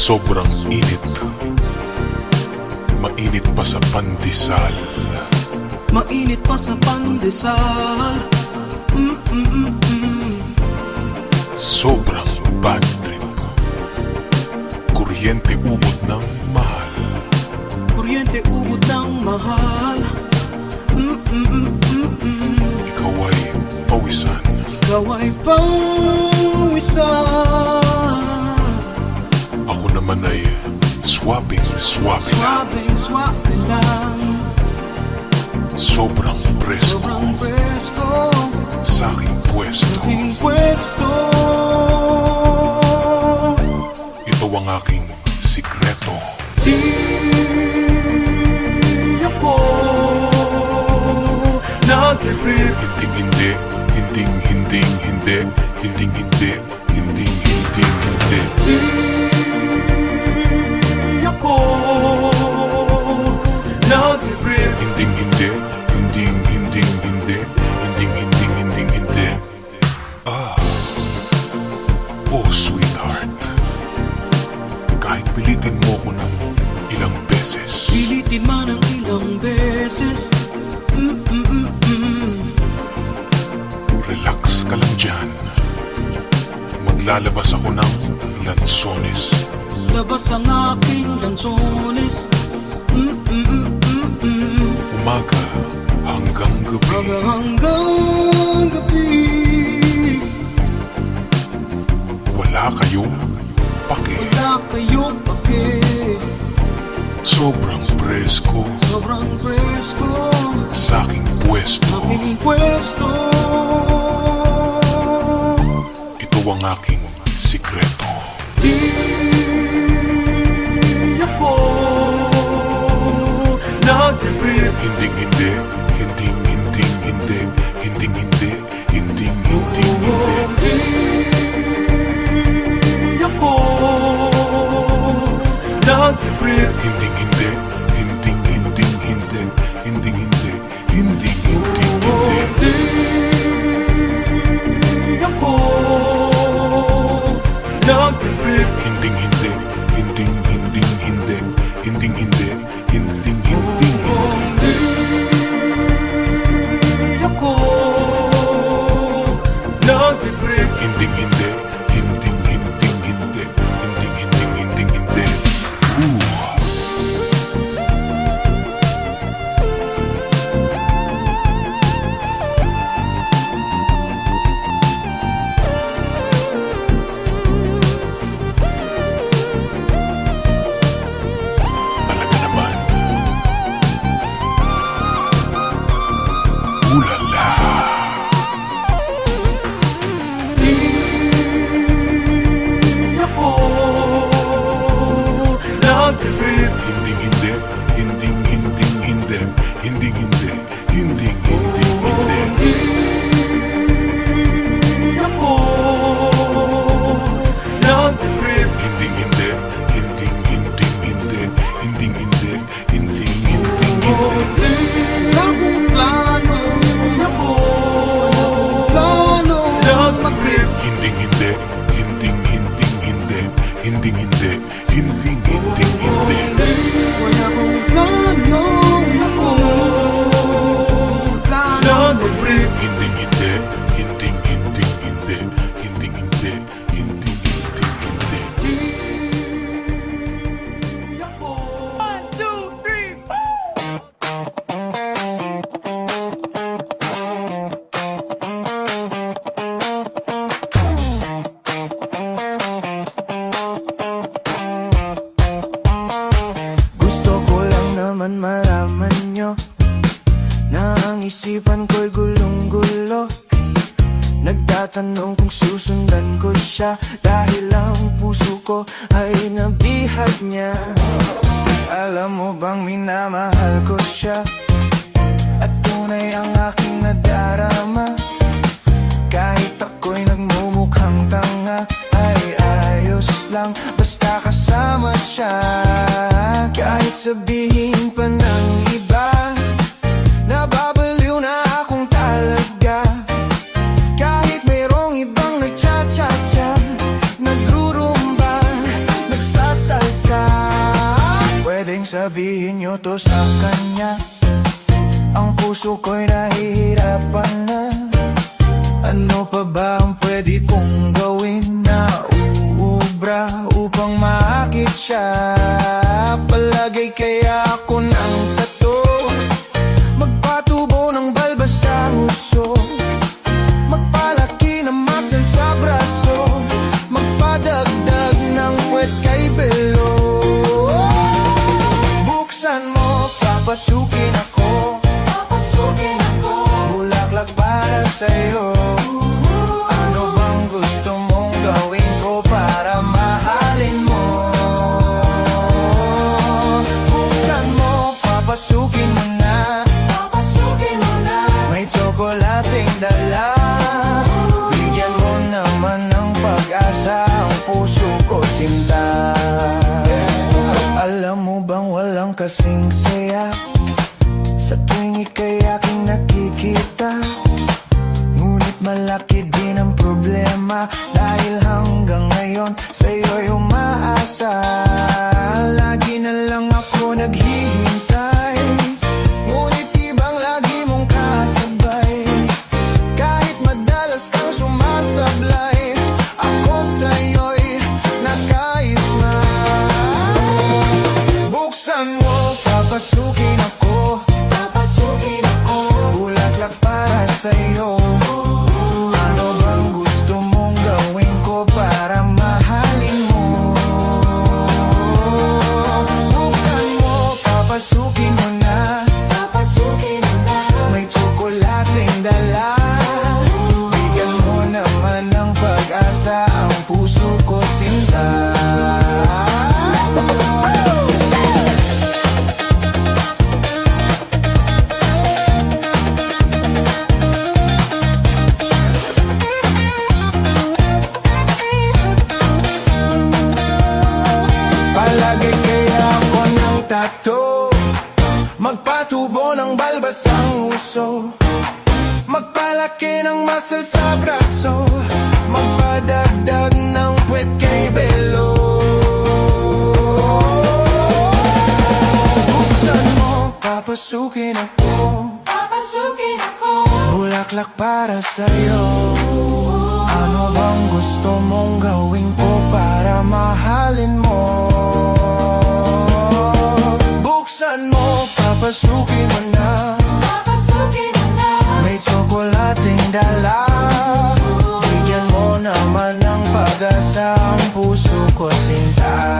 Sobrang init. Mainit pa sa pandesal. Mainit pa sa pandesal. Sobrang bad trip. Kuryente ubod ng mahal. Kuryente ubod ng mahal. Ikaw ay pawisan. Ikaw ay pawisan. Ako naman ay swabbing lang. Swabbing lang. Sobrang presko Sobrang presko sa aking pwesto. aking pwesto. Ito ang aking sikreto. Di ako nag-rip. Hindi. Di ako nag-rip. Hindi. Oh, sweetheart. Kahit pilitin mo ko ng ilang beses, Pilitin man ang ilang beses. relax ka lang dyan. Maglalabas ako ng lansones. Labas ang aking lansones. Umaga hanggang gabi. Hanggang gabi. Wala kayong pake. Wala kayong pake. Sobrang presko Sobrang presko sa aking pwesto. aking pwesto. Ito ang aking sikreto. Di ako nag-rip. Hindi. Di ako nag-rip. Hindi. Di ako nag-rip. Di ako nag-rip. Talaga naman. Ulala. Di ako nag-rip. Di ako nag-rip. Akong plano. Di ako plano na mag-rip. Wala akong plano. Di ako plano na mag-rip. Di ako 1, 2, 3, 4. Gusto ko lang naman malaman nyo na ang isipan ko'y gulong-gulo. Nagtatanong kung susundan ko siya dahil ang puso ko ay nabihag niya. Alam mo bang minamahal ko siya at tunay ang aking nadarama. Kahit ako'y nagmumukhang tanga ay ayos lang basta kasama siya. Kahit sabihin pa ng iba, nababaliw na akong talaga. Kahit mayroong ibang nagcha-cha-cha, nagrurumba, nagsasal pwedeng sabihin nyo to sa kanya? Ang puso ko'y nahihirapan na. Ano pa ba ang pwede kong gawin na uubra upang maakit siya? Palagay kaya ako ng tato, magpatubo ng balbas sa nguso, magpalaki ng muscle sa braso, magpadagdag ng puwet kay belo. Buksan mo, papasukin ako, bulaklak para sa'yo. Ano bang gusto mong gawin ko para mahalin mo? Buksan mo, papasukin mo na, may tsokolating dala. Bigyan mo naman ng pag-asa ang puso ko, sinta. Alam mo bang walang kasing saya sa tuwing ika'y aking nakikita? Ngunit malaki din ang problema, dahil hanggang ngayon sa'yo'y umaasa. Lagi na lang ako naghihintay, ngunit ibang lagi mong kasabay. Kahit madalas kang sumasablay, ako sa'yo'y nakais na. Buksan mo, papasukin ako, bulaklak para sa'yo. Ano bang gusto mong gawin ko para mahalin mo? Buksan mo, papasukin mo na, may tsokolating dala. Bigyan mo naman ng pag-asa ang puso ko, sinta. Palagay kaya ako ng tato, magpatubo ng balbas ang uso, magpalaki ng muscle sa braso, magpadagdag ng puwet kay belo. Buksan mo, papasukin ako, bulaklak para sa'yo. Ano bang gusto mong gawin ko para mahalin mo? Buksan mo, papasukin mo na, may tsokolating dala. Bigyan mo naman ng pag-asa ang puso ko, sinta.